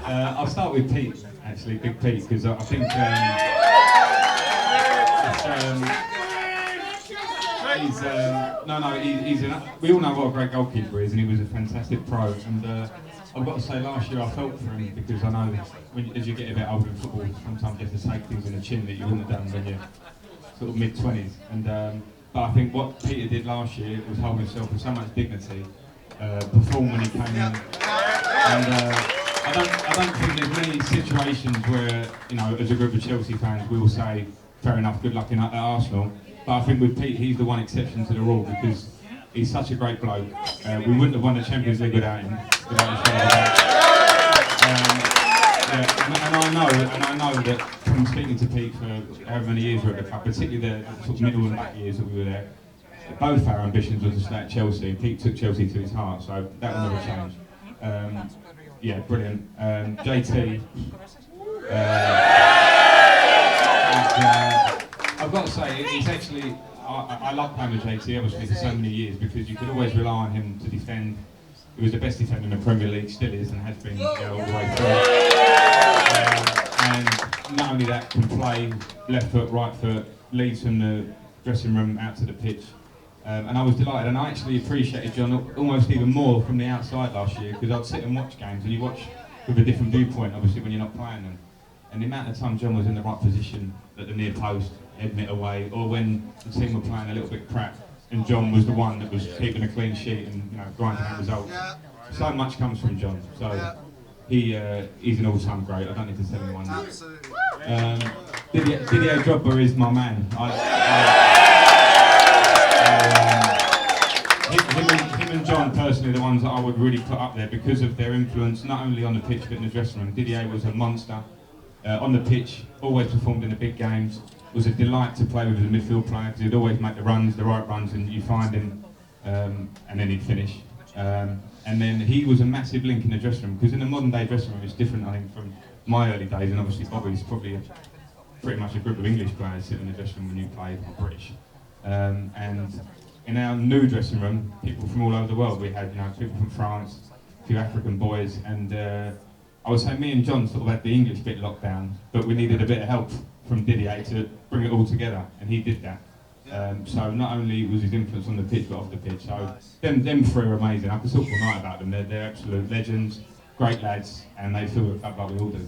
I'll start with Pete, actually, Big Pete, because I think we all know what a great goalkeeper is, and he was a fantastic pro. And I've got to say, last year I felt for him because I know as you get a bit older in football, sometimes you have to take things in the chin that you wouldn't have done when you're sort of mid-20s. And but I think what Peter did last year was hold himself with so much dignity, perform when he came in, and I don't think there's many situations where, you know, as a group of Chelsea fans, we will say, fair enough, good luck at Arsenal. But I think with Pete, he's the one exception to the rule because he's such a great bloke. We wouldn't have won the Champions League without him. And I know that from speaking to Pete for however many years we were at the club, particularly the sort of middle and back years that we were there, both our ambitions were to stay at Chelsea, and Pete took Chelsea to his heart, so that will never change. Yeah, brilliant. JT, I've got to say, it's actually, I love playing with JT, obviously, for so many years, because you could always rely on him to defend. He was the best defender in the Premier League, still is, and has been all the way through. And not only that, can play left foot, right foot, leads from the dressing room out to the pitch. And I was delighted, and I actually appreciated John almost even more from the outside last year, because I'd sit and watch games, and you watch with a different viewpoint, obviously, when you're not playing them. And the amount of time John was in the right position at the near post, heading it away, or when the team were playing a little bit crap, and John was the one that was keeping a clean sheet and, you know, grinding out results. So much comes from John. So he's an all-time great. I don't need to tell anyone that. Didier Drogba is my man. Him and John personally are the ones that I would really put up there because of their influence, not only on the pitch but in the dressing room. Didier was a monster on the pitch, always performed in the big games. Was a delight to play with as a midfield player because he'd always make the runs, the right runs, and you find him, and then he'd finish. And then he was a massive link in the dressing room because in the modern day dressing room it's different, I think, from my early days, and obviously Bobby's probably pretty much a group of English players sitting in the dressing room when you played, or British. And in our new dressing room, people from all over the world. We had, you know, people from France, a few African boys, and I would say me and John sort of had the English bit locked down, but we needed a bit of help from Didier to bring it all together, and he did that. So not only was his influence on the pitch, but off the pitch. So them three are amazing. I could talk all night about them. They're absolute legends, great lads, and they feel the club like we all do.